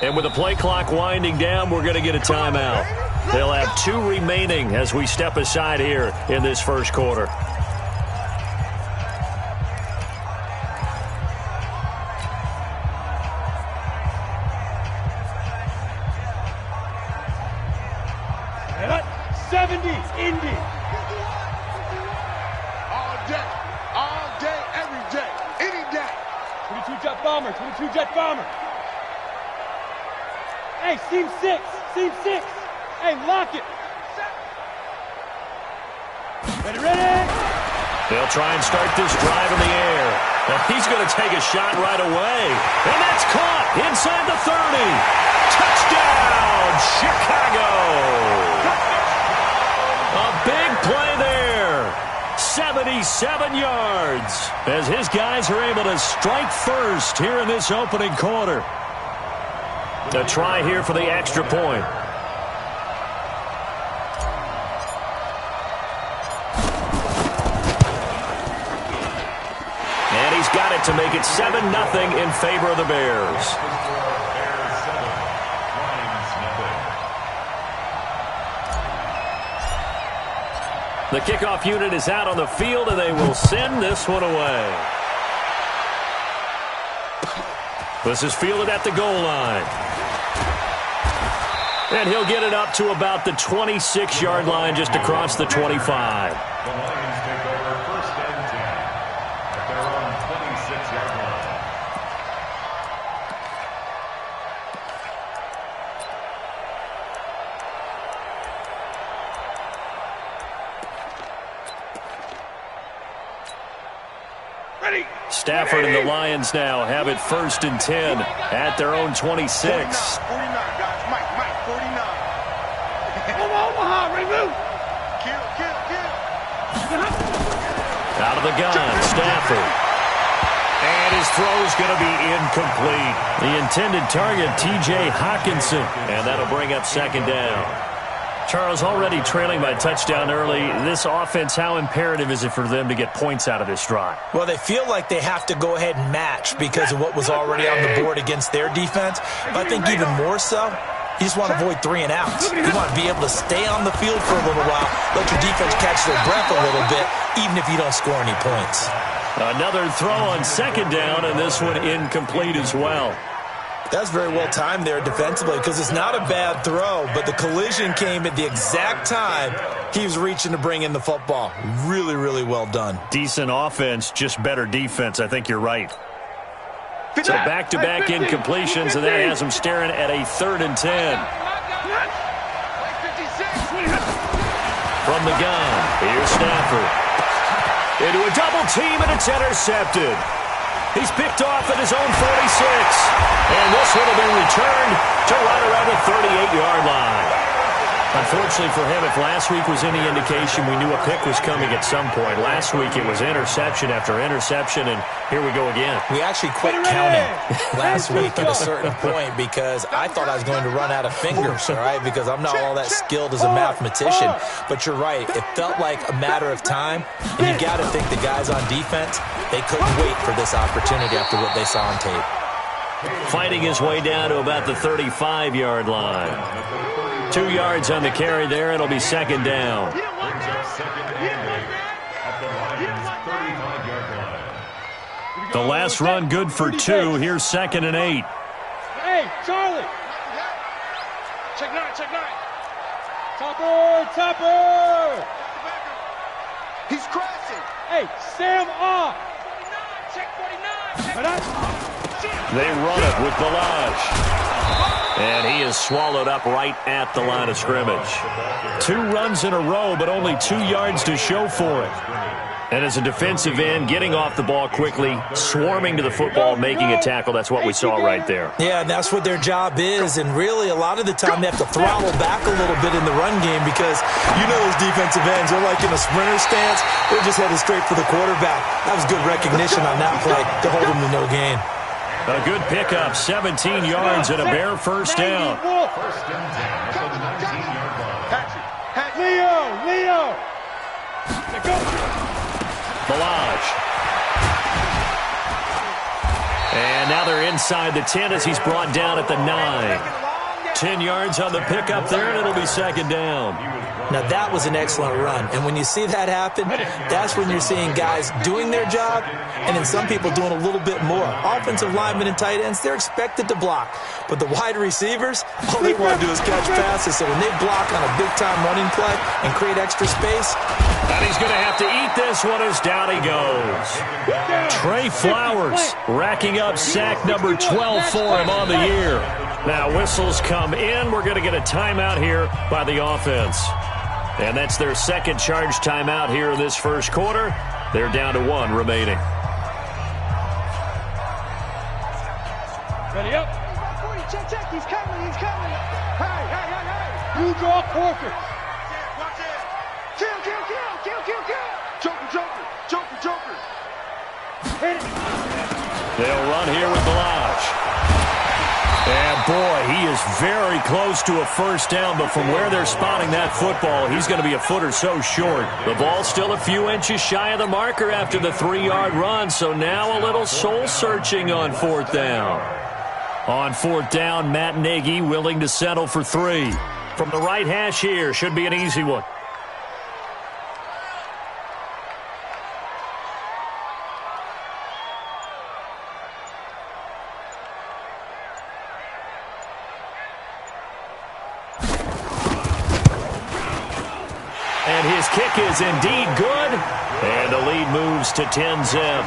And with the play clock winding down, we're going to get a timeout. They'll have 2 remaining as we step aside here in this first quarter. Indy. All day, every day, any day. 22 jet bomber, 22 jet bomber. Hey, seam 6. Hey, lock it. Ready. They'll try and start this drive in the air. Now he's going to take a shot right away. And that's caught inside the 30. Touchdown, Chicago. A big play there. 77 yards as his guys are able to strike first here in this opening quarter. A try here for the extra point. And he's got it to make it 7-0 in favor of the Bears. The kickoff unit is out on the field, and they will send this one away. This is fielded at the goal line. And he'll get it up to about the 26-yard line, just across the 25. The Lions take over first and 10 at their own 26-yard line. Stafford and the Lions now have it first and 10 at their own 26. 49, guys. Mike, 49. Omaha, remove. Kill. Out of the gun, Stafford. And his throw's going to be incomplete. The intended target, T.J. Hawkinson. And that'll bring up second down. Charles, already trailing by a touchdown early. This offense, how imperative is it for them to get points out of this drive? Well, they feel like they have to go ahead and match because of what was already on the board against their defense. But I think even more so, you just want to avoid 3 and outs. You want to be able to stay on the field for a little while, let your defense catch their breath a little bit, even if you don't score any points. Another throw on second down, and this one incomplete as well. That's very well timed there defensively because it's not a bad throw, but the collision came at the exact time he was reaching to bring in the football. Really, really well done. Decent offense, just better defense. I think you're right. So back-to-back incompletions, and that has him staring at a 3rd and 10. From the gun, here's Stafford. Into a double team, and it's intercepted. He's picked off at his own 46. And this one will be returned to right around the 38-yard line. Unfortunately for him, if last week was any indication, we knew a pick was coming at some point. Last week it was interception after interception, and here we go again. We actually quit counting last week at a certain point because I thought I was going to run out of fingers, all right, because I'm not all that skilled as a mathematician. But you're right. It felt like a matter of time, and you got to think the guys on defense, they couldn't wait for this opportunity after what they saw on tape. Fighting his way down to about the 35-yard line. 2 yards on the carry there. It'll be second down. The last run good for 2. Here's 2nd and 8. Hey, Charlie. Check 9. Topper. He's crashing. Hey, Sam off. Check 49. They run it with Balaj. And he is swallowed up right at the line of scrimmage. 2 runs in a row, but only 2 yards to show for it. And as a defensive end, getting off the ball quickly, swarming to the football, making a tackle, that's what we saw right there. Yeah, and that's what their job is. And really, a lot of the time, they have to throttle back a little bit in the run game because you know those defensive ends, they're like in a sprinter stance. They're just headed straight for the quarterback. That was good recognition on that play to hold them to no gain. A good pickup, 17 yards and a Bear first down. First and 10 at the 19-yard line. Leo. Balaj. And now they're inside the 10 as he's brought down at the 9. 10 yards on the pickup there, and it'll be second down. Now, that was an excellent run. And when you see that happen, that's when you're seeing guys doing their job and then some people doing a little bit more. Offensive linemen and tight ends, they're expected to block. But the wide receivers, all they want to do is catch passes. So when they block on a big-time running play and create extra space. And he's going to have to eat this one as down he goes. Trey Flowers racking up sack number 12 for him on the year. Now whistles come in. We're going to get a timeout here by the offense. And that's their second charge timeout here in this first quarter. They're down to 1 remaining. Ready up. Check. He's coming. Hey. You draw Corker. Watch it. Kill. Joker. Hit it. They'll run here with Balaj. And, boy, he is very close to a first down, but from where they're spotting that football, he's going to be a foot or so short. The ball's still a few inches shy of the marker after the 3-yard run, so now a little soul-searching on fourth down. On fourth down, Matt Nagy willing to settle for 3. From the right hash here, should be an easy one. And his kick is indeed good. And the lead moves to 10-zip.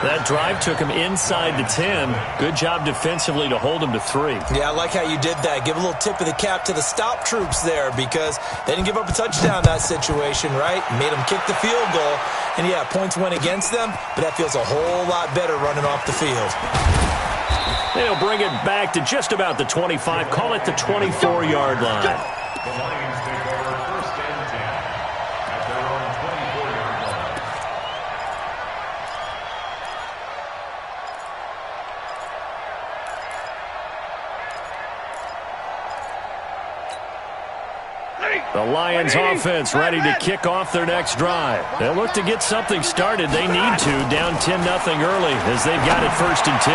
That drive took him inside the 10. Good job defensively to hold him to 3. Yeah, I like how you did that. Give a little tip of the cap to the stop troops there because they didn't give up a touchdown in that situation, right? Made them kick the field goal. And, yeah, points went against them, but that feels a whole lot better running off the field. They'll bring it back to just about the 25. Call it the 24-yard line. The Lions take over first and 10 at their own 24-yard line. The Lions offense ready to kick off their next drive. They'll look to get something started. They need to, down 10-0 early as they've got it first and 10.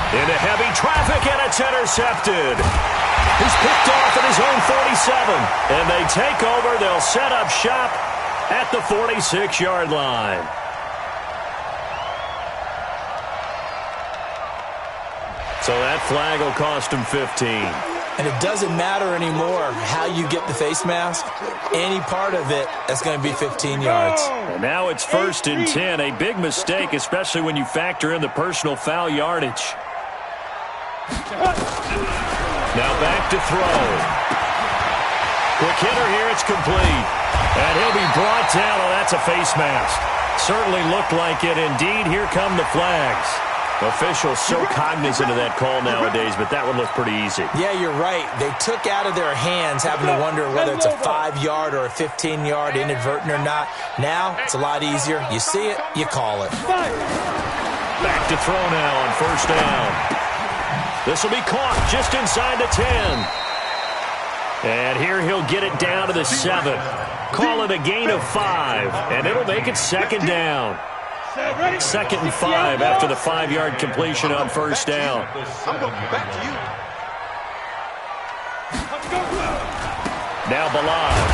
Into heavy traffic, and it's intercepted. He's picked off at his own 47. And they take over. They'll set up shop at the 46-yard line. So that flag will cost him 15. And it doesn't matter anymore how you get the face mask. Any part of it, that's going to be 15 yards. And now it's first and 10. A big mistake, especially when you factor in the personal foul yardage. Now back to throw. Quick hitter here, it's complete. And he'll be brought down. Oh, that's a face mask. Certainly looked like it. Indeed, here come the flags. Officials so cognizant of that call nowadays, but that one looked pretty easy. Yeah, you're right. They took out of their hands having to wonder whether it's a 5-yard or a 15-yard inadvertent or not. Now, it's a lot easier. You see it, you call it. Back to throw now on first down. This will be caught just inside the 10. And here he'll get it down to the 7. Call it a gain of 5, and it'll make it second down. Second and 5 after the 5-yard completion on first down. I'm going back to you. Now Balaj.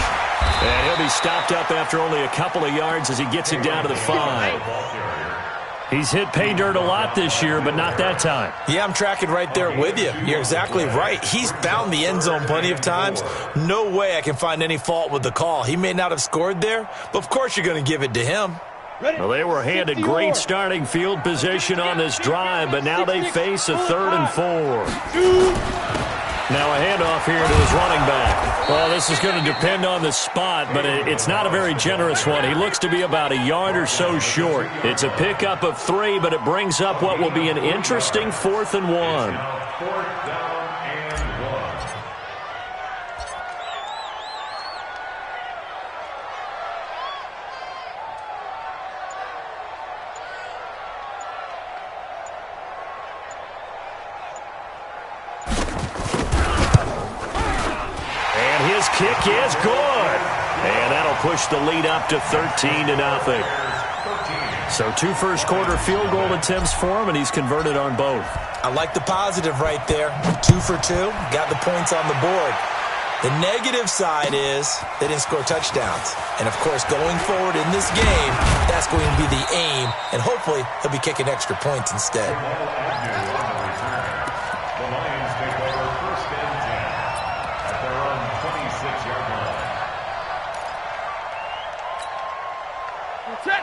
And he'll be stopped up after only a couple of yards as he gets it down to the 5. He's hit pay dirt a lot this year, but not that time. Yeah, I'm tracking right there with you. You're exactly right. He's found the end zone plenty of times. No way I can find any fault with the call. He may not have scored there, but of course you're going to give it to him. Well, they were handed great starting field position on this drive, but now they face a 3rd and 4. Now a handoff here to his running back. Well, this is going to depend on the spot, but it's not a very generous one. He looks to be about a yard or so short. It's a pickup of 3, but it brings up what will be an interesting 4th and 1. Fourth down and 1. Kick is good. And that'll push the lead up to 13-0. So 2 first-quarter field goal attempts for him, and he's converted on both. I like the positive right there. 2 for 2, got the points on the board. The negative side is they didn't score touchdowns. And, of course, going forward in this game, that's going to be the aim, and hopefully he'll be kicking extra points instead. The Lions take over first and 10 at their own 26-yard line.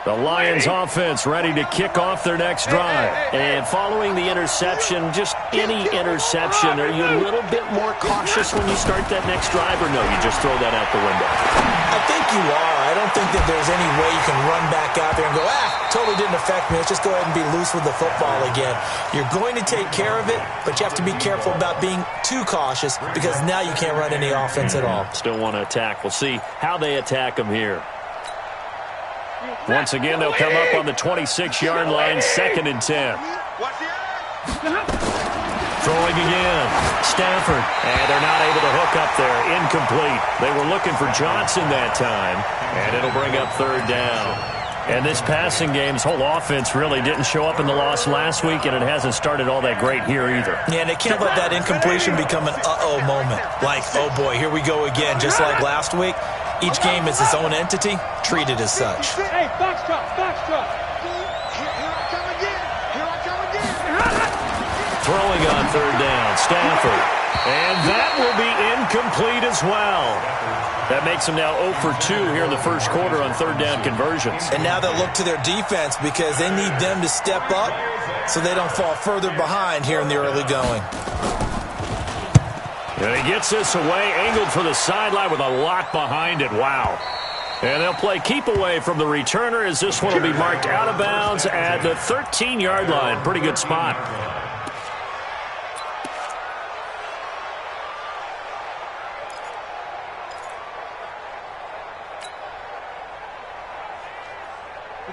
The Lions offense ready to kick off their next drive. And following the interception, just any interception, are you a little bit more cautious when you start that next drive, or no, you just throw that out the window? I think you are. I don't think that there's any way you can run back out there and go, totally didn't affect me. Let's just go ahead and be loose with the football again. You're going to take care of it, but you have to be careful about being too cautious because now you can't run any offense at all. Still want to attack. We'll see how they attack them here. Once again, they'll come up on the 26-yard line, 2nd and 10. Throwing again. Stafford. And they're not able to hook up there. Incomplete. They were looking for Johnson that time. And it'll bring up 3rd down. And this passing game's whole offense really didn't show up in the loss last week, and it hasn't started all that great here either. Yeah, and they can't let that incompletion become an uh-oh moment. Like, oh boy, here we go again, just like last week. Each game is its own entity, treated as such. Hey, box truck, box truck. Here I come again. Here I come again. Throwing on 3rd down, Stafford. And that will be incomplete as well. That makes them now 0 for 2 here in the first quarter on 3rd down conversions. And now they'll look to their defense because they need them to step up so they don't fall further behind here in the early going. And he gets this away, angled for the sideline with a lot behind it. Wow. And they'll play keep away from the returner as this one will be marked out of bounds at the 13-yard line. Pretty good spot.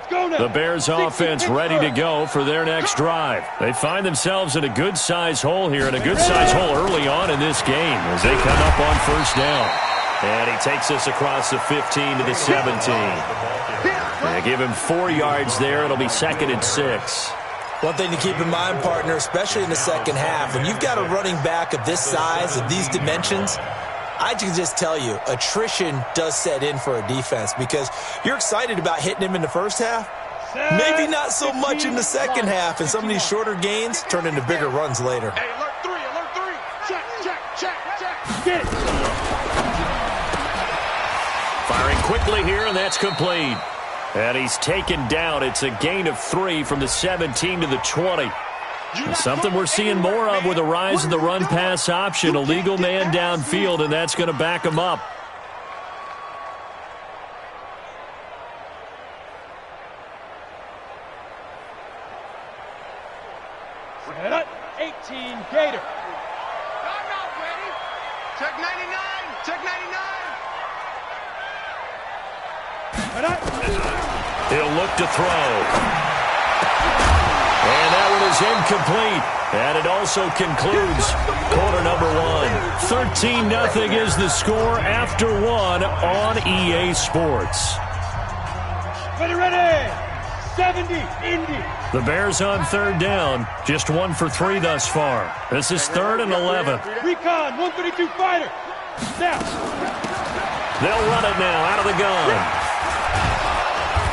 The Bears offense ready to go for their next drive. They find themselves in a good-sized hole here, and a good-sized hole early on in this game as they come up on 1st down. And he takes this across the 15 to the 17. They give him 4 yards there. It'll be 2nd and 6. One thing to keep in mind, partner, especially in the second half, when you've got a running back of this size, of these dimensions, I can just tell you, attrition does set in for a defense because you're excited about hitting him in the first half. Maybe not so much in the second half, and some of these shorter gains turn into bigger runs later. Hey, alert 3, alert 3. Check, check, check, check. Get it. Firing quickly here, and that's complete. And he's taken down. It's a gain of 3 from the 17 to the 20. Something we're seeing more of with the rise of the run-pass option. A legal man downfield, and that's going to back him up. Set up. 18, Gator. I'm not ready. Check 99. Check 99. Set up. He'll look to throw. And that one is incomplete. And it also concludes quarter number 1. 13-0 is the score after 1 on EA Sports. Ready. 70, Indy. The Bears on 3rd down. Just 1 for 3 thus far. This is 3rd and 11. Recon, 132 fighter. Now. They'll run it now out of the gun.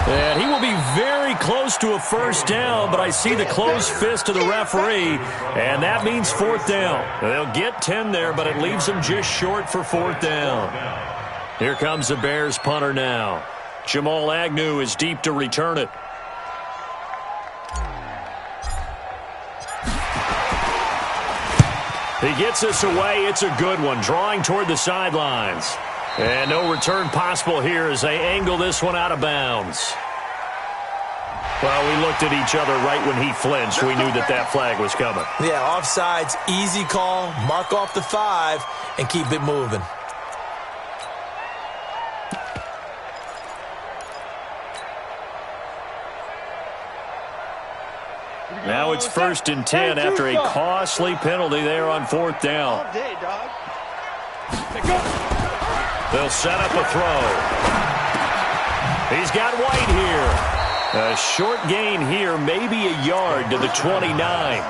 And he will be very close to a 1st down, but I see the closed fist of the referee, and that means 4th down. They'll get 10 there, but it leaves them just short for 4th down. Here comes the Bears punter now. Jamal Agnew is deep to return it. He gets this away. It's a good one, drawing toward the sidelines. And no return possible here as they angle this one out of bounds. Well, we looked at each other right when he flinched. We knew that that flag was coming. Yeah, offsides, easy call, mark off the 5, and keep it moving. Now it's 1st and 10 after a costly penalty there on 4th down. All day, dog. They'll set up a throw. He's got White here. A short gain here, maybe a yard to the 29.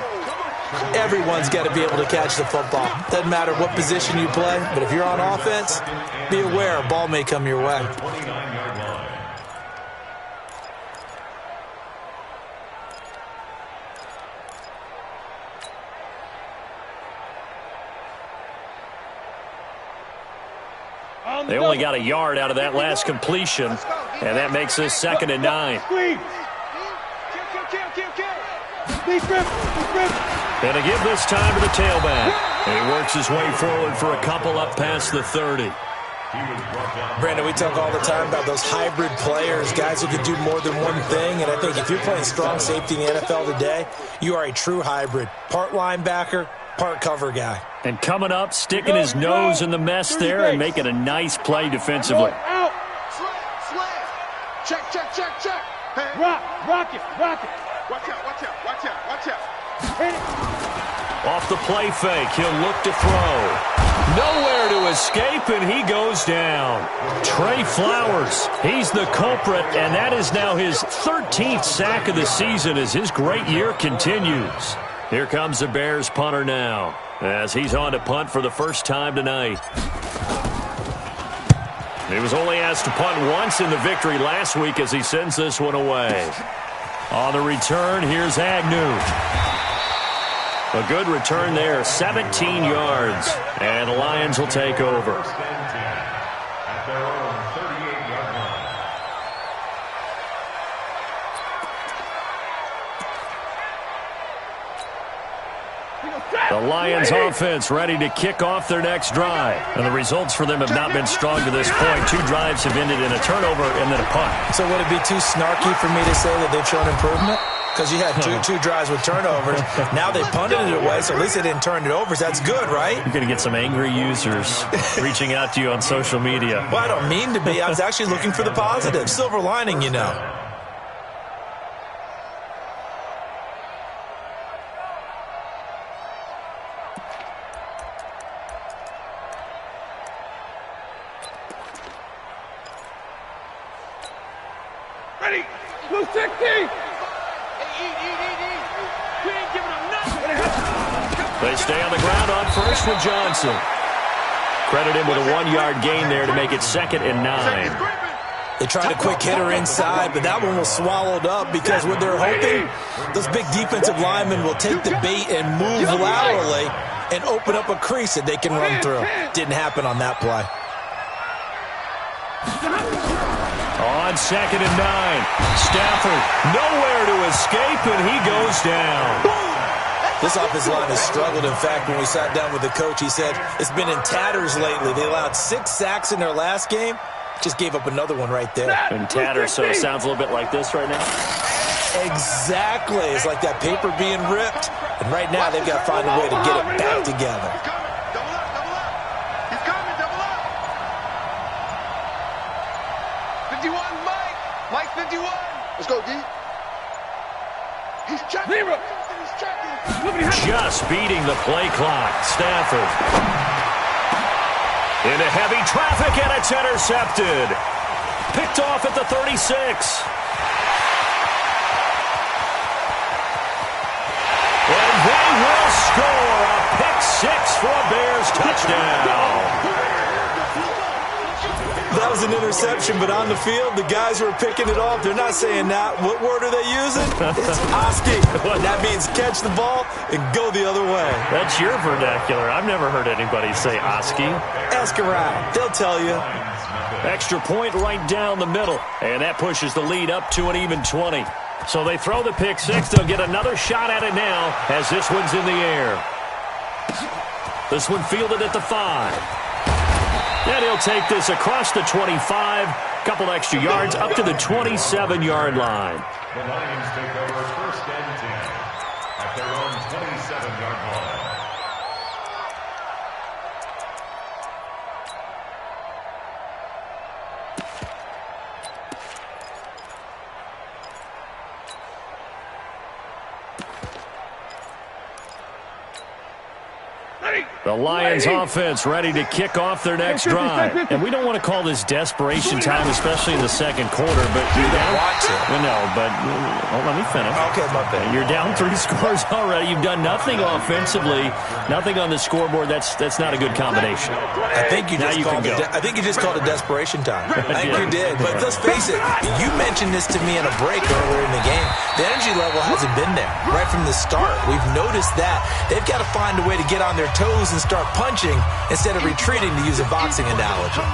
Everyone's got to be able to catch the football. Doesn't matter what position you play, but if you're on offense, be aware a ball may come your way. They only got a yard out of that last completion, and that makes this 2nd and 9. And to give this time to the tailback. And he works his way forward for a couple up past the 30. Brandon, we talk all the time about those hybrid players, guys who can do more than one thing. And I think if you're playing strong safety in the NFL today, you are a true hybrid. Part linebacker, part cover guy. And coming up, sticking his nose in the mess there and making a nice play defensively. Out. Slam. Check. Hey. Rock it. Watch out. Hit it. Off the play fake, he'll look to throw. Nowhere to escape, and he goes down. Trey Flowers, he's the culprit, and that is now his 13th sack of the season as his great year continues. Here comes the Bears punter now, as he's on to punt for the first time tonight. He was only asked to punt once in the victory last week as he sends this one away. On the return, here's Agnew. A good return there, 17 yards, and the Lions will take over. At their own 38-yard line. The Lions offense ready to kick off their next drive. And the results for them have not been strong to this point. 2 drives have ended in a turnover and then a punt. So would it be too snarky for me to say that they've shown improvement? Because you had two drives with turnovers. Now they punted it away, so at least they didn't turn it over. So that's good, right? You're going to get some angry users reaching out to you on social media. Well, I don't mean to be. I was actually looking for the positive. Silver lining, you know. Ready. Blue 60. They stay on the ground on first with Johnson. Credit him with a 1-yard gain there to make it 2nd and 9. They tried a quick hitter inside, but that one was swallowed up because what they're hoping, those big defensive linemen will take the bait and move laterally and open up a crease that they can run through. Didn't happen on that play. On 2nd and 9, Stafford nowhere to escape, and he goes down. This offensive line has struggled. In fact, when we sat down with the coach, he said it's been in tatters lately. They allowed 6 sacks in their last game. Just gave up another one right there. In tatters, so it sounds a little bit like this right now. Exactly. It's like that paper being ripped. And right now, they've got to find a way to get it back together. He's coming. Double up. 51, Mike. Mike 51. Let's go, D. He's checking. Zero. He's checking. Just beating the play clock. Stafford. Into heavy traffic, and it's intercepted. Picked off at the 36. And they will score a pick 6 for a Bears touchdown. That was an interception, but on the field, the guys who are picking it off, they're not saying that. What word are they using? It's Oski. That means catch the ball and go the other way. That's your vernacular. I've never heard anybody say Oski. Ask around. They'll tell you. Extra point right down the middle, and that pushes the lead up to an even 20. So they throw the pick 6. They'll get another shot at it now as this one's in the air. This one fielded at the 5. And he'll take this across the 25, couple extra yards up to the 27-yard line. The Lions take over 1st and 10 at their own 27-yard line. The Lions offense ready to kick off their next drive. And we don't want to call this desperation time, especially in the second quarter. But you're down. No, but let me finish. Okay, my bad. You're down 3 scores already. You've done nothing offensively, nothing on the scoreboard. That's not a good combination. I think you just called it desperation time. I think you did. But let's face it, you mentioned this to me in a break earlier in the game. The energy level hasn't been there right from the start. We've noticed that. They've got to find a way to get on their toes and start punching instead of retreating, to use a boxing analogy.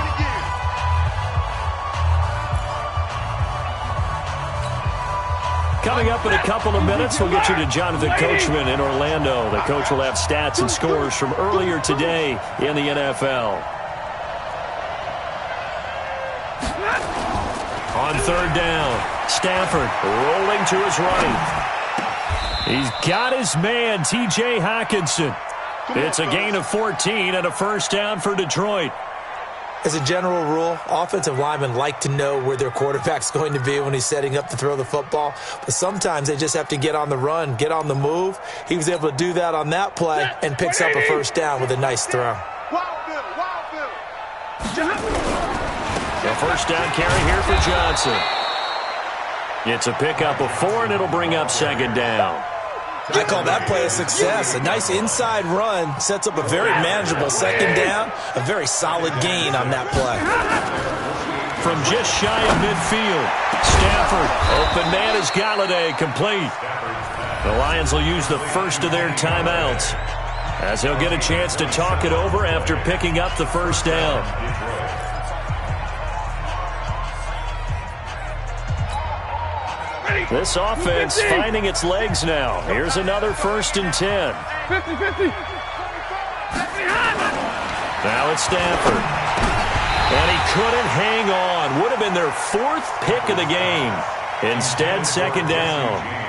Coming up in a couple of minutes, we'll get you to Jonathan Coachman in Orlando. The coach will have stats and scores from earlier today in the NFL. On third down, Stafford rolling to his right. He's got his man, T.J. Hockenson. It's a gain of 14 and a first down for Detroit. As a general rule, offensive linemen like to know where their quarterback's going to be when he's setting up to throw the football. But sometimes they just have to get on the run, get on the move. He was able to do that on that play and picks up a first down with a nice throw. The first down carry here for Johnson. It's a pickup of 4, and it'll bring up second down. I call that play a success. A nice inside run sets up a very manageable second down, a very solid gain on that play. From just shy of midfield, Stafford, open man is Galladay, complete. The Lions will use the first of their timeouts as he'll get a chance to talk it over after picking up the first down. This offense finding its legs now. Here's another 1st and 10. 50-50. Now it's Stafford. And he couldn't hang on. Would have been their 4th pick of the game. Instead, second down.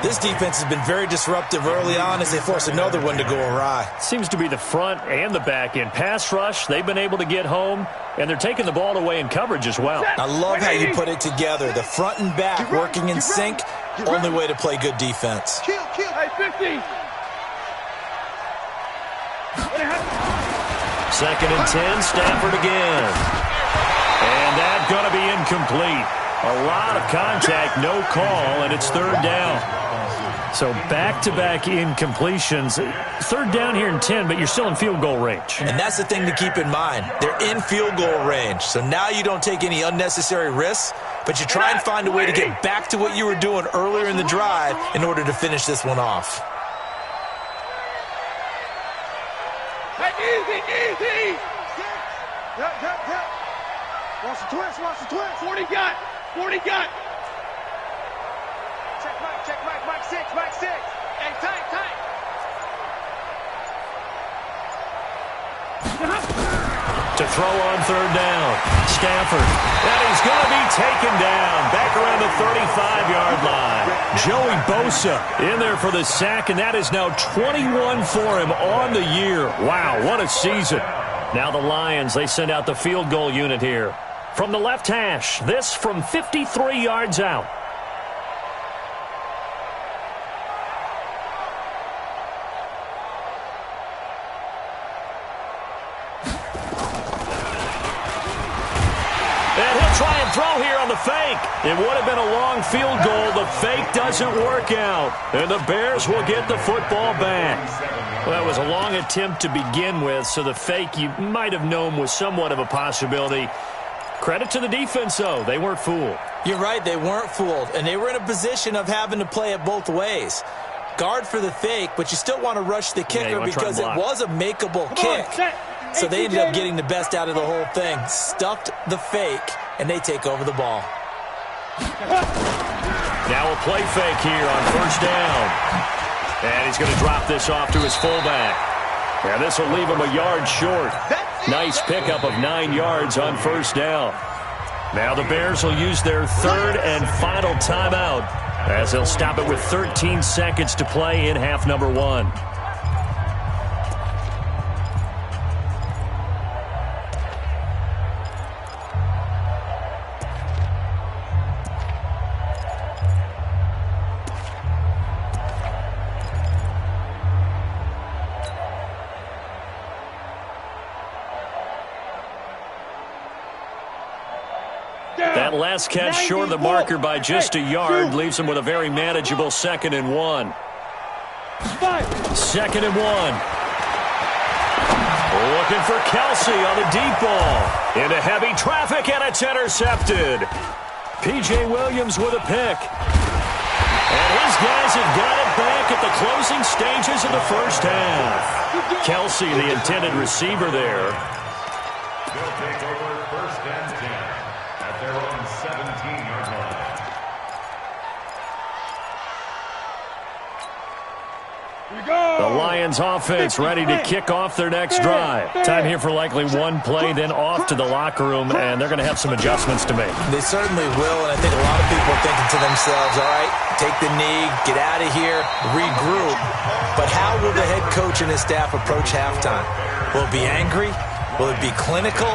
This defense has been very disruptive early on as they force another one to go awry. Seems to be the front and the back end. Pass rush, they've been able to get home, and they're taking the ball away in coverage as well. I love how you put it together. The front and back working in sync, only way to play good defense. Hey, 50. 2nd and 10, Stafford again. And that's going to be incomplete. A lot of contact, no call, and it's third down. So back-to-back incompletions. Third down here in 10, but you're still in field goal range. And that's the thing to keep in mind. They're in field goal range. So now you don't take any unnecessary risks, but you try and find a way to get back to what you were doing earlier in the drive in order to finish this one off. Easy. Watch the twist. 40 got. Check Mike 6. Hey, tight. To throw on third down, Stafford. And he's going to be taken down back around the 35-yard line. Joey Bosa in there for the sack, and that is now 21 for him on the year. Wow, what a season. Now the Lions, they send out the field goal unit here. From the left hash, this from 53 yards out. And he'll try and throw here on the fake. It would have been a long field goal. The fake doesn't work out. And the Bears will get the football back. Well, that was a long attempt to begin with, so the fake you might have known was somewhat of a possibility. Credit to the defense, though. They weren't fooled. You're right, they weren't fooled. And they were in a position of having to play it both ways. Guard for the fake, but you still want to rush the kicker because it was a makeable kick. So they ended up getting the best out of the whole thing. Stuffed the fake, and they take over the ball. Now a play fake here on first down. And he's going to drop this off to his fullback. And this will leave him a yard short. Nice pickup of 9 yards on first down. Now the Bears will use their third and final timeout as they'll stop it with 13 seconds to play in half number 1. That last catch short of the marker by just a yard leaves him with a very manageable 2nd and 1. 2nd and 1. Looking for Kelsey on the deep ball. Into heavy traffic, and it's intercepted. P.J. Williams with a pick. And his guys have got it back at the closing stages of the first half. Kelsey, the intended receiver there. They'll take over 1st and 10 at their own 17-yard line. The Lions offense ready to kick off their next drive. Time here for likely one play, then off to the locker room, and they're going to have some adjustments to make. They certainly will, and I think a lot of people are thinking to themselves, all right, take the knee, get out of here, regroup. But how will the head coach and his staff approach halftime? Will it be angry? Will it be clinical?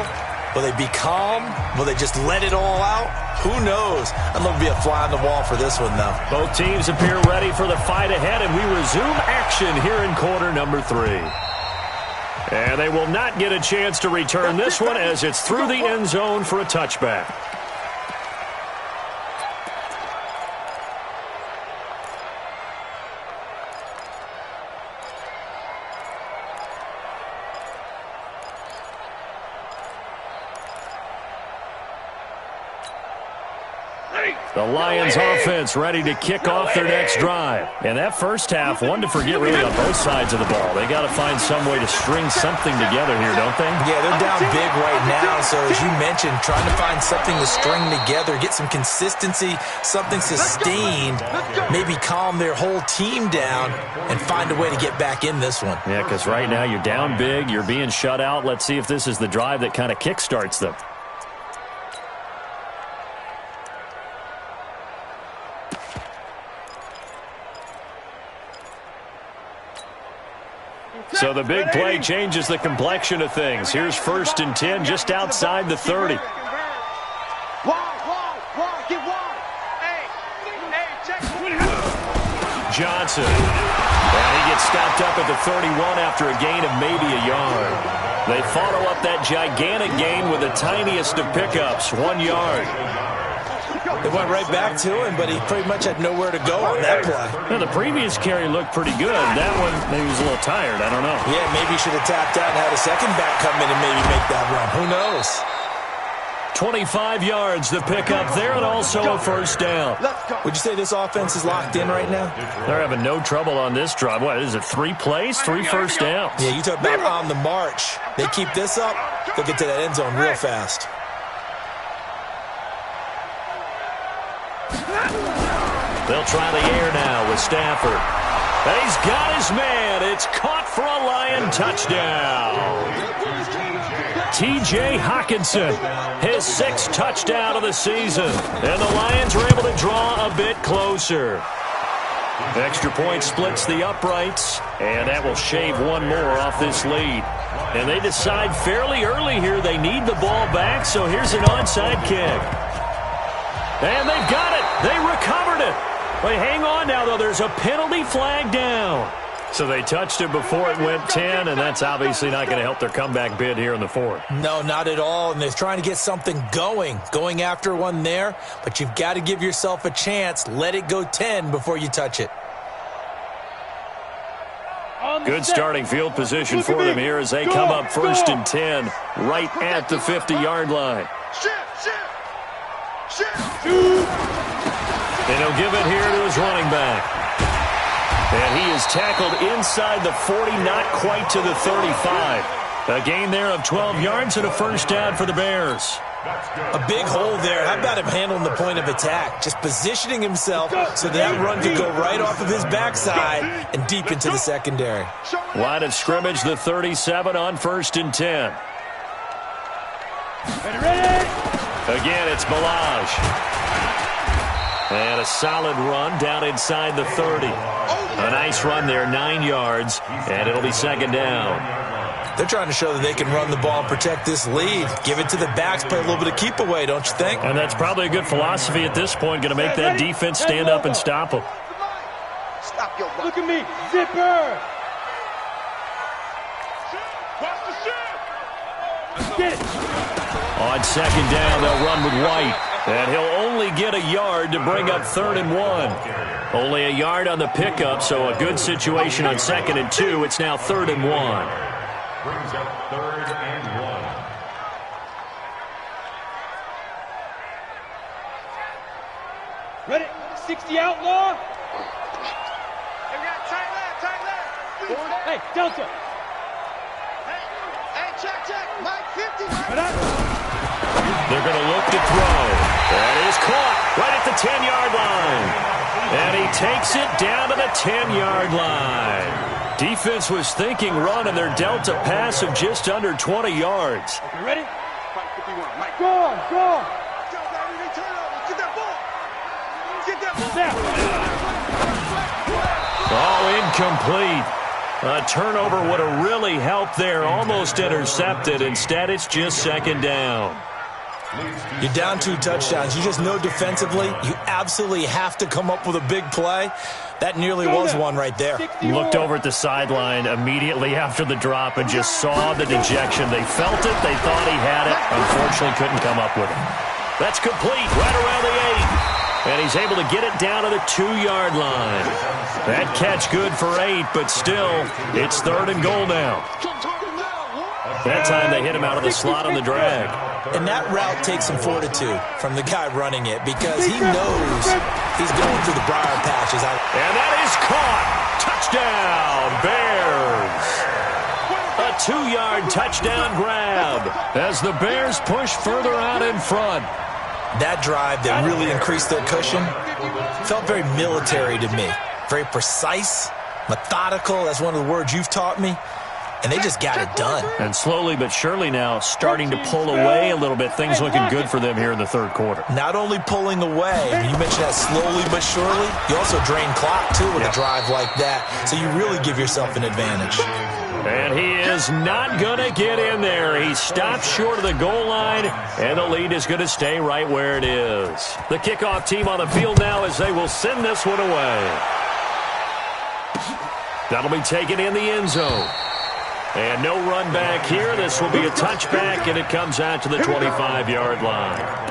Will they be calm? Will they just let it all out? Who knows? I'd love to be a fly on the wall for this one, though. Both teams appear ready for the fight ahead, and we resume action here in quarter number 3. And they will not get a chance to return this one as it's through the end zone for a touchback. The Lions offense ready to kick off their next drive. And that first half, one to forget really on both sides of the ball. They got to find some way to string something together here, don't they? Yeah, they're down big right now. So as you mentioned, trying to find something to string together, get some consistency, something sustained, maybe calm their whole team down and find a way to get back in this one. Yeah, because right now you're down big, you're being shut out. Let's see if this is the drive that kind of kickstarts them. So the big play changes the complexion of things. Here's 1st and 10 just outside the 30. Johnson. And he gets stopped up at the 31 after a gain of maybe a yard. They follow up that gigantic gain with the tiniest of pickups, 1 yard. They went right back to him, but he pretty much had nowhere to go on that play. Now, the previous carry looked pretty good. That one, maybe he was a little tired. I don't know. Yeah, maybe he should have tapped out and had a second back come in and maybe make that run. Who knows? 25 yards, the pickup there, and also a 1st down. Would you say this offense is locked in right now? They're having no trouble on this drive. What is it, 3 plays, 3 first downs? Yeah, you talk about on the march. They keep this up, they'll get to that end zone real fast. They'll try the air now with Stafford. And he's got his man. It's caught for a Lion touchdown. T.J. Hockenson, his 6th touchdown of the season. And the Lions are able to draw a bit closer. Extra point splits the uprights, and that will shave one more off this lead. And they decide fairly early here they need the ball back, so here's an onside kick. And they've got it. They recovered it. But hang on now, though. There's a penalty flag down. So they touched it before it went 10, and that's obviously not going to help their comeback bid here in the 4th. No, not at all, and they're trying to get something going after one there, but you've got to give yourself a chance. Let it go 10 before you touch it. Good starting field position for them here as they come up 1st and 10 right at the 50-yard line. And he'll give it here to his running back. And he is tackled inside the 40, not quite to the 35. A gain there of 12 yards and a 1st down for the Bears. A big hole there. How about him handling the point of attack? Just positioning himself so that run could go right off of his backside and deep into the secondary. Line of scrimmage, the 37 on 1st and 10. Again, it's Balaj. And a solid run down inside the 30. A nice run there, 9 yards, and it'll be 2nd down. They're trying to show that they can run the ball and protect this lead. Give it to the backs, play a little bit of keep away, don't you think? And that's probably a good philosophy at this point, going to make that defense stand up and stop them. Stop your run. Look at me, zipper. Watch the shit. Get it. On second down, they'll run with White. And he'll only get a yard to bring up 3rd and 1. Only a yard on the pickup, so a good situation on 2nd and 2. It's now 3rd and 1. Brings up 3rd and 1. Ready? 60 outlaw. Hey, we got tight left. Hey, Delta. Hey, check. Mike 50, Mike. They're going to look to throw. That is caught right at the 10-yard line. And he takes it down to the 10-yard line. Defense was thinking run, and they're dealt a pass of just under 20 yards. You ready? Mike 51, Mike. Go on. Get that ball. Snap. Oh, incomplete. A turnover would have really helped there. Almost intercepted. Instead, it's just 2nd down. You're down 2 touchdowns. You just know defensively you absolutely have to come up with a big play. That nearly was one right there. Looked over at the sideline immediately after the drop and just saw the dejection. They felt it. They thought he had it. Unfortunately, couldn't come up with it. That's complete right around the 8. And he's able to get it down to the 2-yard line. That catch good for 8, but still, it's 3rd and goal now. That time they hit him out of the slot on the drag. And that route takes some fortitude from the guy running it because he knows he's going through the briar patches. And that is caught. Touchdown, Bears. A 2-yard touchdown grab as the Bears push further out in front. That drive that really increased their cushion felt very military to me. Very precise, methodical. That's one of the words you've taught me. And they just got it done. And slowly but surely now starting to pull away a little bit. Things looking good for them here in the 3rd quarter. Not only pulling away, you mentioned that slowly but surely, you also drain clock, too, with a drive like that. So you really give yourself an advantage. And he is not going to get in there. He stops short of the goal line, and the lead is going to stay right where it is. The kickoff team on the field now as they will send this one away. That'll be taken in the end zone. And no run back here. This will be a touchback, and it comes out to the 25-yard line.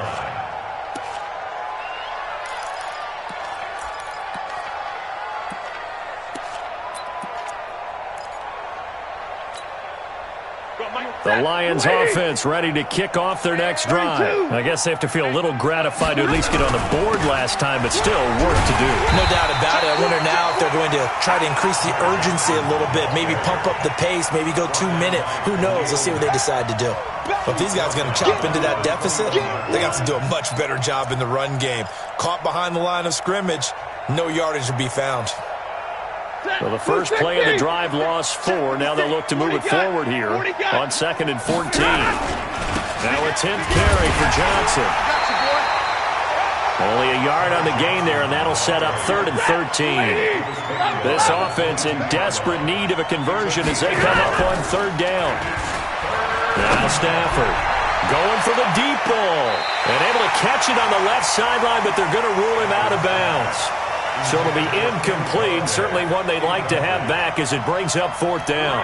The Lions offense ready to kick off their next drive. I guess they have to feel a little gratified to at least get on the board last time, but still work to do. No doubt about it. I wonder now if they're going to try to increase the urgency a little bit, maybe pump up the pace, maybe go 2-minute. Who knows? Let's see what they decide to do. But if these guys are going to chop into that deficit, they got to do a much better job in the run game. Caught behind the line of scrimmage, no yardage to be found. So the first play of the drive lost 4. Now they'll look to move it forward here on 2nd and 14. Now a 10th carry for Johnson. Only a yard on the gain there, and that'll set up 3rd and 13. This offense in desperate need of a conversion as they come up on 3rd down. Now Stafford going for the deep ball and able to catch it on the left sideline, but they're going to rule him out of bounds. So it'll be incomplete, certainly one they'd like to have back as it brings up 4th down.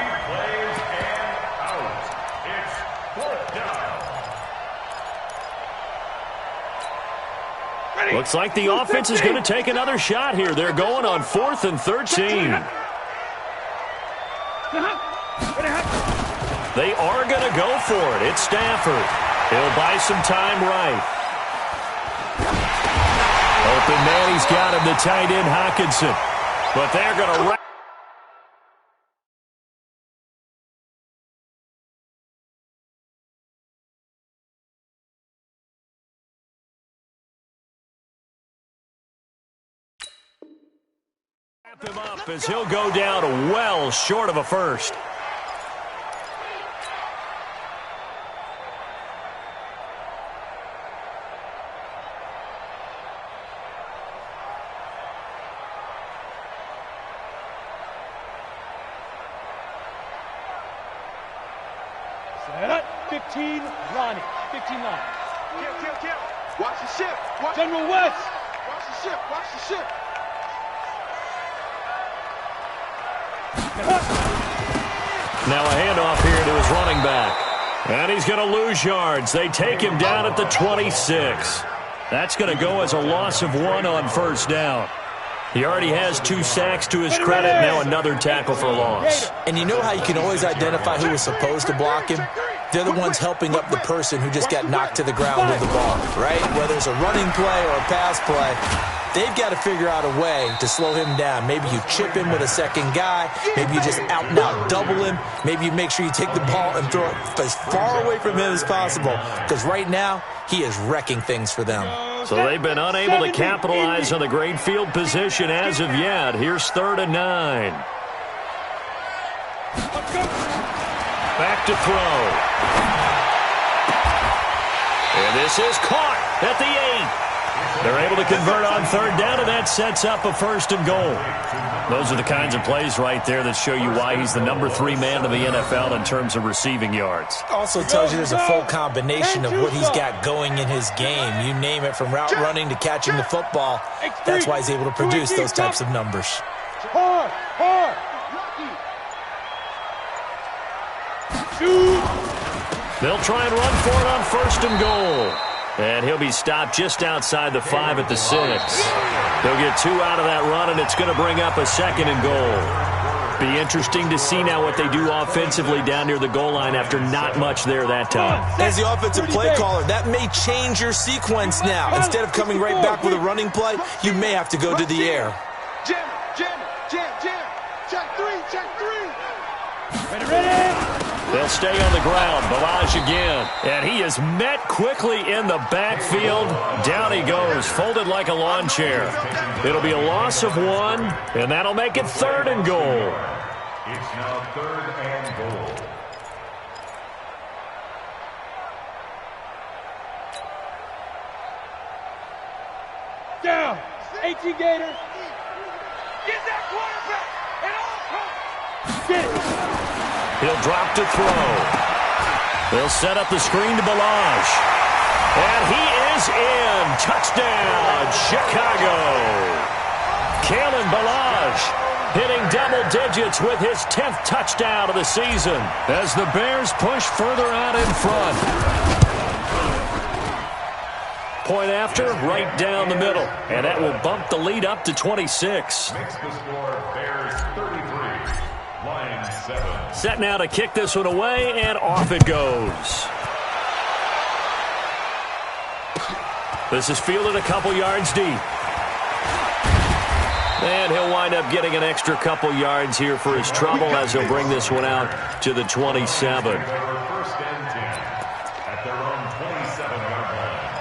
Looks like the offense is going to take another shot here. They're going on 4th and 13. They are going to go for it. It's Stafford. He'll buy some time right. Open man, he's got him, the tight end, Hockenson. But they're going to wrap him up as he'll go down well short of a first. Set up. 15, Ronnie. 15 line. Kill. Watch the ship. General West. Watch the ship. Now a handoff here to his running back. And he's going to lose yards. They take him down at the 26. That's going to go as a loss of 1 on first down. He already has 2 sacks to his credit. Now another tackle for loss. And you know how you can always identify who was supposed to block him? They're the ones helping up the person who just got knocked to the ground with the ball, right? Whether it's a running play or a pass play, they've got to figure out a way to slow him down. Maybe you chip him with a second guy. Maybe you just out and out double him. Maybe you make sure you take the ball and throw it as far away from him as possible. Because right now, he is wrecking things for them. So they've been unable to capitalize on the great field position as of yet. Here's 3rd and 9. Back to throw. And this is caught at the 8. They're able to convert on 3rd down, and that sets up a 1st and goal. Those are the kinds of plays right there that show you why he's the number 3 man of the NFL in terms of receiving yards. Also tells you there's a full combination of what he's got going in his game. You name it, from route running to catching the football. That's why he's able to produce those types of numbers. They'll try and run for it on 1st and goal. And he'll be stopped just outside the 5 at the 6. They'll get 2 out of that run, and it's going to bring up a 2nd and goal. Be interesting to see now what they do offensively down near the goal line after not much there that time. As the offensive play caller, that may change your sequence now. Instead of coming right back with a running play, you may have to go to the air. Jam. Check 3. Ready. They'll stay on the ground. Balaj again. And he is met quickly in the backfield. Down he goes, folded like a lawn chair. It'll be a loss of 1, and that'll make it 3rd and goal. It's now 3rd and goal. Down. 18 Gators. Get that quarterback at all costs. Get it. He'll drop to throw. They'll set up the screen to Balaj. And he is in. Touchdown, Chicago. Kalen Balaj hitting double digits with his 10th touchdown of the season as the Bears push further out in front. Point after, right down the middle. And that will bump the lead up to 26. Makes the score Bears 33, Lions 7. Set now to kick this one away, and off it goes. This is fielded a couple yards deep. And he'll wind up getting an extra couple yards here for his trouble as he'll bring this one out to the 27. 1st and 10 at their own 27-yard line.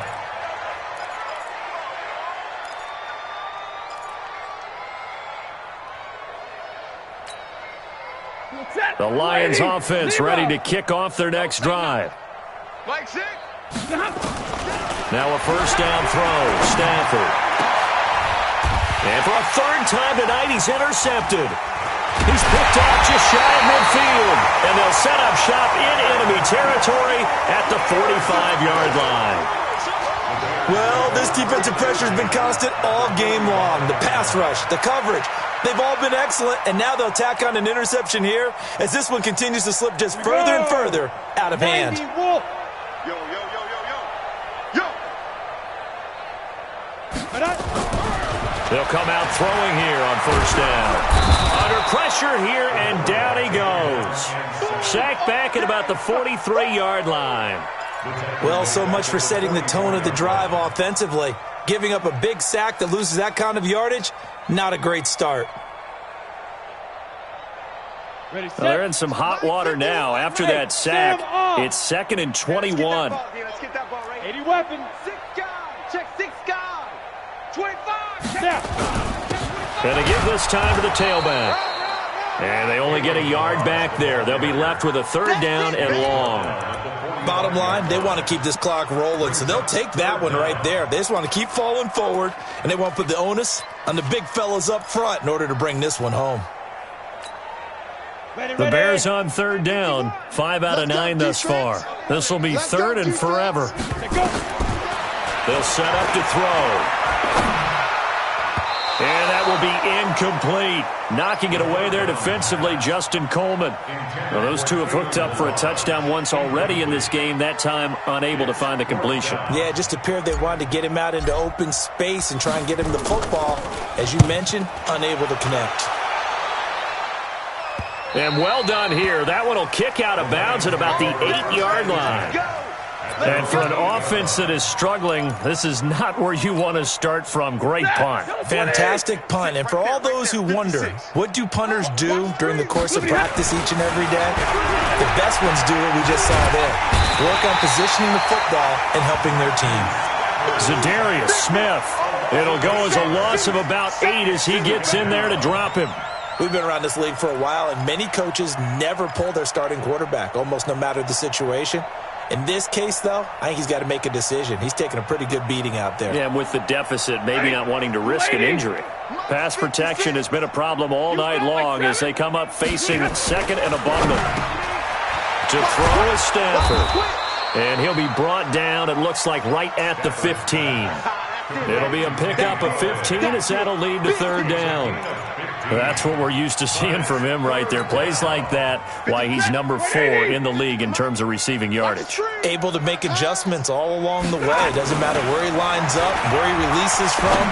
The Lions offense ready to kick off their next drive. Mike 6. Now a 1st down throw. Stafford. And for a 3rd time tonight, he's intercepted. He's picked off just shy of midfield. And they'll set up shop in enemy territory at the 45-yard line. Well, this defensive pressure has been constant all game long. The pass rush, the coverage, they've all been excellent, and now they'll tack on an interception here as this one continues to slip just further and further out of hand. Yo. They'll come out throwing here on 1st down. Under pressure here, and down he goes. Sacked back at about the 43-yard line. Well, so much for setting the tone of the drive offensively. Giving up a big sack that loses that kind of yardage, not a great start. Ready, set. Well, they're in some hot water now after that sack. It's 2nd and 21. Let's get that ball right. 80 weapon. 6 guy. Check 6 guy. 25. Snap. And they give this time to the tailback. And they only get a yard back there. They'll be left with a 3rd down and long. Bottom line, they want to keep this clock rolling, so they'll take that one right there. They just want to keep falling forward, and they want to put the onus on the big fellas up front in order to bring this one home. The Bears on 3rd down, 5 out of 9 thus far. This will be 3rd and forever. They'll set up to throw. And that will be incomplete. Knocking it away there defensively, Justin Coleman. Well, those two have hooked up for a touchdown once already in this game, that time unable to find the completion. Yeah, it just appeared they wanted to get him out into open space and try and get him the football. As you mentioned, unable to connect. And well done here. That one will kick out of bounds at about the 8-yard line. And for an offense that is struggling, this is not where you want to start from. Great punt. Fantastic punt. And for all those who wonder, what do punters do during the course of practice each and every day? The best ones do what we just saw there. Work on positioning the football and helping their team. Zadarius Smith. It'll go as a loss of about 8 as he gets in there to drop him. We've been around this league for a while, and many coaches never pull their starting quarterback, almost no matter the situation. In this case, though, I think he's got to make a decision. He's taking a pretty good beating out there. Yeah, and with the deficit, maybe not wanting to risk an injury. Pass protection has been a problem all night long as they come up facing second and a bundle. To throw is Stafford. And he'll be brought down, it looks like, right at the 15. It'll be a pickup of 15 as that'll lead to third down. That's what we're used to seeing from him right there. Plays like that, why he's number 4 in the league in terms of receiving yardage. Able to make adjustments all along the way. Doesn't matter where he lines up, where he releases from.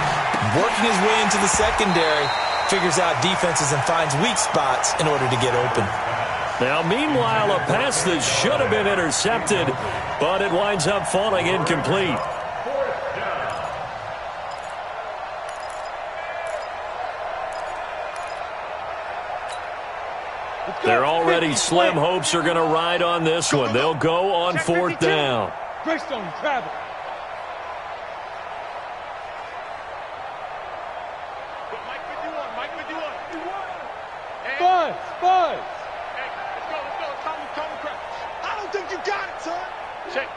Working his way into the secondary, figures out defenses and finds weak spots in order to get open. Now, meanwhile, a pass that should have been intercepted, but it winds up falling incomplete. Their already slim hopes are going to ride on this one. They'll go on 4th down. Greystone travel. Buzz. Hey, let's go. Calm the crowd. I don't think you got it, son. Check.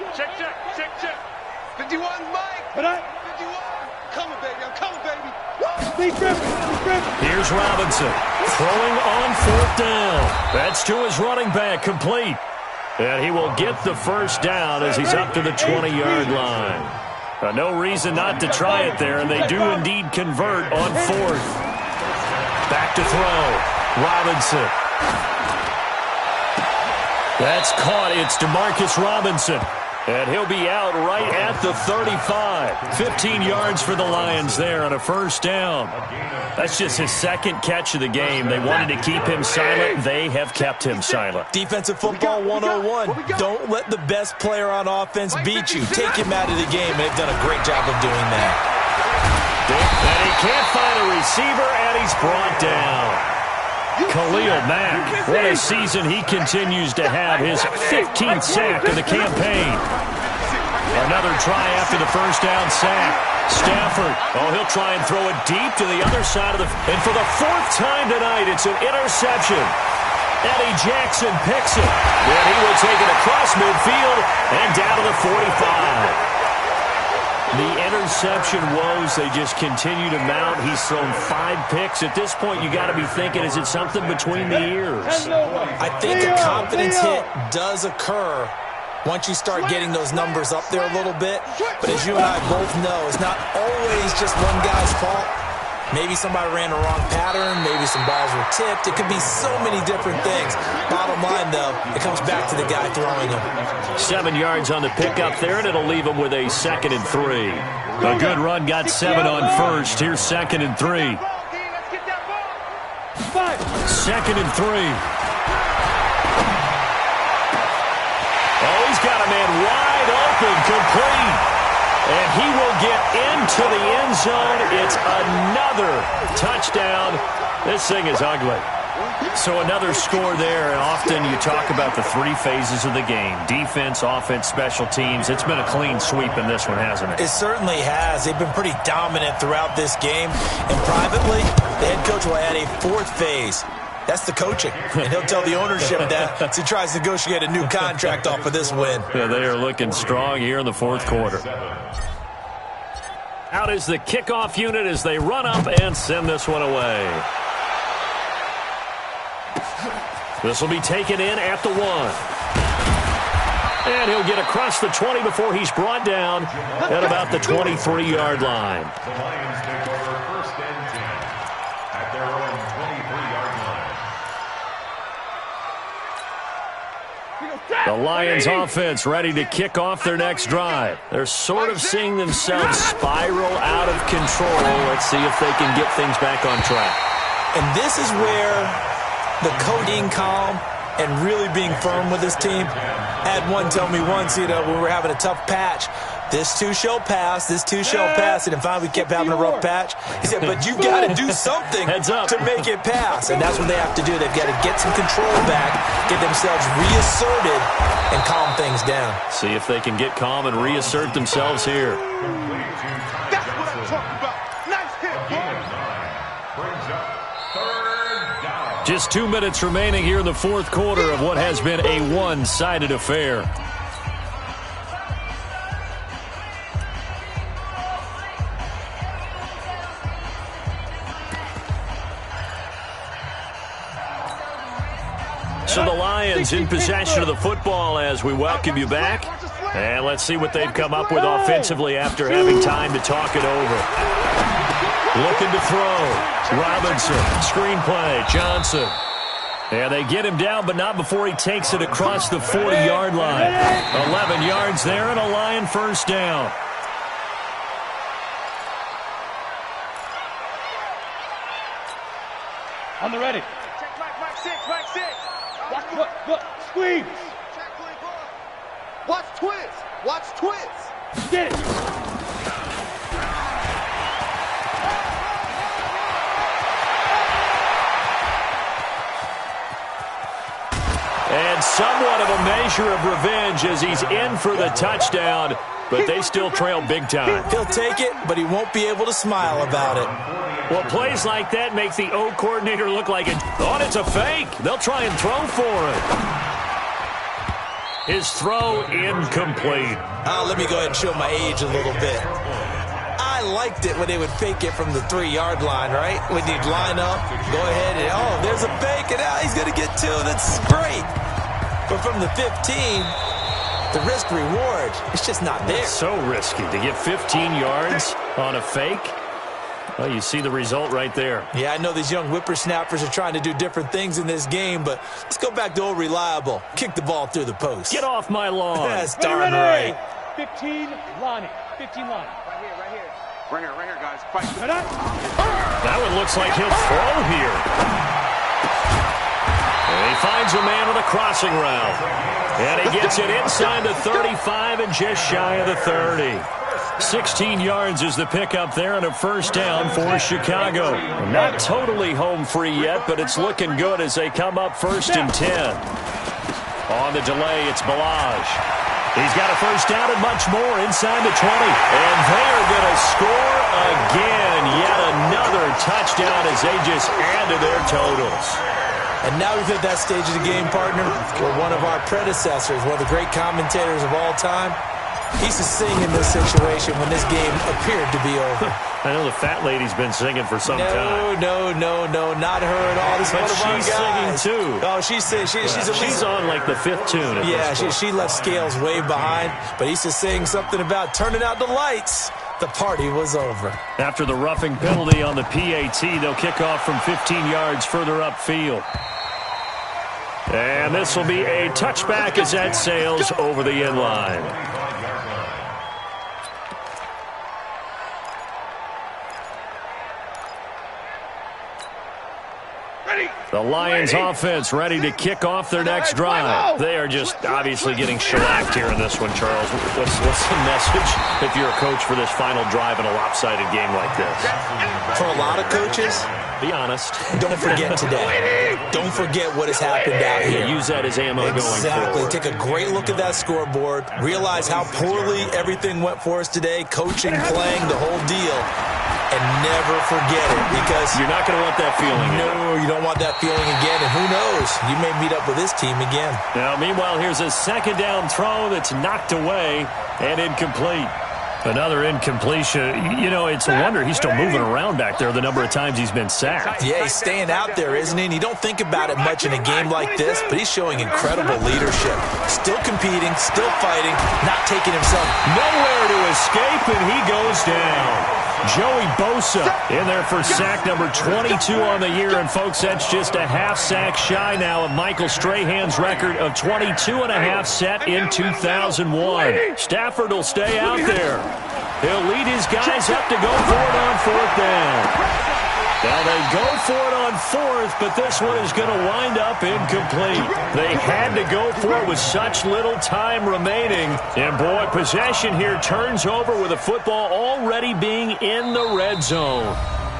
51, Mike. But 51. Coming, baby. I'm coming, baby. Be gripping. Here's Robinson throwing on 4th down. That's to his running back, complete. And he will get the first down as he's up to the 20-yard line. No reason not to try it there, and they do indeed convert on 4th. Back to throw. Robinson. That's caught. It's DeMarcus Robinson. And he'll be out right at the 35. 15 yards for the Lions there on a first down. That's just his second catch of the game. They wanted to keep him silent. They have kept him silent. Defensive football 101. Don't let the best player on offense beat you. Take him out of the game, and they've done a great job of doing that. And he can't find a receiver, and he's brought down. Khalil Mack, what a season he continues to have, his 15th sack of the campaign. Another try after the first down sack. Stafford, he'll try and throw it deep to the other side of the... And for the 4th time tonight, it's an interception. Eddie Jackson picks it. And he will take it across midfield and down to the 45. The interception woes, they just continue to mount. He's thrown 5 picks. At this point, you got to be thinking, is it something between the ears? I think a confidence hit does occur once you start getting those numbers up there a little bit. But as you and I both know, it's not always just one guy's fault. Maybe somebody ran the wrong pattern. Maybe some balls were tipped. It could be so many different things. Bottom line, though, it comes back to the guy throwing them. 7 yards on the pickup there, and it'll leave him with a 2nd and 3. A good run got 7 on first. Here's 2nd and 3. 2nd and 3. He's got a man wide open, complete. And he will get into the end zone. It's another touchdown. This thing is ugly. So another score there, and often you talk about the 3 phases of the game. Defense, offense, special teams. It's been a clean sweep in this one, hasn't it? It certainly has. They've been pretty dominant throughout this game. And privately, the head coach will add a 4th phase. That's the coaching, and he'll tell the ownership that as he tries to negotiate a new contract off of this win. Yeah, they are looking strong here in the 4th quarter. Out is the kickoff unit as they run up and send this one away. This will be taken in at the 1. And he'll get across the 20 before he's brought down at about the 23-yard line. The Lions take over 1st and 10. The Lions offense ready to kick off their next drive. They're sort of seeing themselves spiral out of control. Let's see if they can get things back on track. And this is where the being calm and really being firm with his team. I had one tell me once, when we were having a tough patch, this too shall pass, this too shall pass. And finally we kept having a rough patch. He said, but you've got to do something to make it pass. And that's what they have to do. They've got to get some control back, get themselves reasserted, and calm things down. See if they can get calm and reassert themselves here. That's what I'm talking about. Nice hit, Brings up third down. Just 2 minutes remaining here in the fourth quarter of what has been a one-sided affair. So the Lions in possession of the football as we welcome you back. And let's see what they've come up with offensively after having time to talk it over. Looking to throw. Robinson. Screenplay. Johnson. And they get him down, but not before he takes it across the 40-yard line. 11 yards there and a Lion first down. On the ready. Check Mike 6, Mike 6. Look, squeeze. Watch twist. Watch twist. Get it. And somewhat of a measure of revenge as he's in for the touchdown, but they still trail big time. He'll take it, but he won't be able to smile about it. Well, plays like that make the O coordinator look like it's a fake. They'll try and throw for it. His throw incomplete. Let me go ahead and show my age a little bit. I liked it when they would fake it from the 3-yard line, right? When you'd line up, go ahead and, there's a fake, and he's going to get 2. That's great. But from the 15, the risk-reward, it's just not there. It's so risky to get 15 yards on a fake. Well, you see the result right there. Yeah, I know these young whippersnappers are trying to do different things in this game, but let's go back to old reliable. Kick the ball through the post. Get off my lawn. That's darn right. 15 line. 15 line. Right here. Right here, guys. Fight. That one looks like he'll throw here. And he finds a man with a crossing route. And he gets it inside the 35 and just shy of the 30. 16 yards is the pickup there and a first down for Chicago. Not totally home free yet, but it's looking good as they come up 1st and 10. On the delay, it's Balaj. He's got a first down and much more inside the 20. And they are going to score again. Yet another touchdown as they just add to their totals. And now we've hit that stage of the game, partner, where one of our predecessors, one of the great commentators of all time, he used to sing in this situation when this game appeared to be over. I know the fat lady's been singing for some time. No, not her at all. This is one of our guys. She's singing too. Oh, she's on like the 5th tune. Yeah, she left Scales way behind, but he used to sing something about turning out the lights. The party was over. After the roughing penalty on the PAT, they'll kick off from 15 yards further upfield. And this will be a touchback as that sails over the end line. The Lions offense ready to kick off their next drive. They are just obviously getting shellacked here in this one, Charles. What's the message if you're a coach for this final drive in a lopsided game like this? For a lot of coaches, be honest. Don't forget today. Don't forget what has happened out here. Use that as ammo going forward. Take a great look at that scoreboard. Realize how poorly everything went for us today. Coaching, playing, the whole deal. And never forget it, because you're not going to want that feeling. No, you don't want that feeling again. And who knows? You may meet up with this team again. Now, meanwhile, here's a second down throw that's knocked away and incomplete. Another incompletion. You know, it's a wonder he's still moving around back there the number of times he's been sacked. Yeah, he's staying out there, isn't he? And you don't think about it much in a game like this, but he's showing incredible leadership. Still competing, still fighting, not taking himself nowhere to escape, and he goes down. Joey Bosa in there for sack number 22 on the year. And, folks, that's just a half sack shy now of Michael Strahan's record of 22 and a half set in 2001. Stafford will stay out there. He'll lead his guys up to go for it on fourth down. Now they go for it on fourth, but this one is going to wind up incomplete. They had to go for it with such little time remaining. And, boy, possession here turns over with the football already being in the red zone.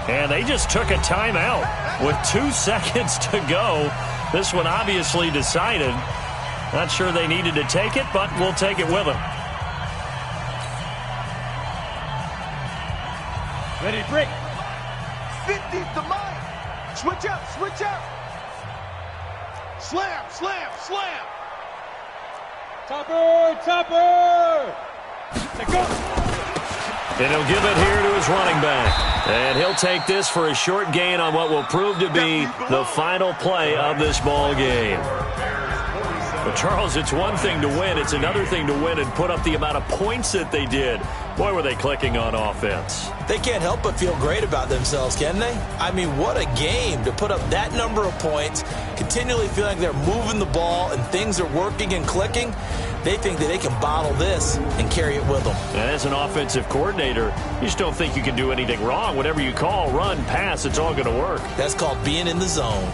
And they just took a timeout with 2 seconds to go. This one obviously decided. Not sure they needed to take it, but we'll take it with them. Ready, break. 50's the mic. Switch up, switch up. Slam, slam, slam. Topper, topper. Let go. And he'll give it here to his running back. And he'll take this for a short gain on what will prove to be the final play of this ball game. But, Charles, it's one thing to win. It's another thing to win and put up the amount of points that they did. Boy, were they clicking on offense. They can't help but feel great about themselves, can they? I mean, what a game to put up that number of points, continually feeling they're moving the ball and things are working and clicking. They think that they can bottle this and carry it with them. And as an offensive coordinator, you just don't think you can do anything wrong. Whatever you call, run, pass, it's all going to work. That's called being in the zone.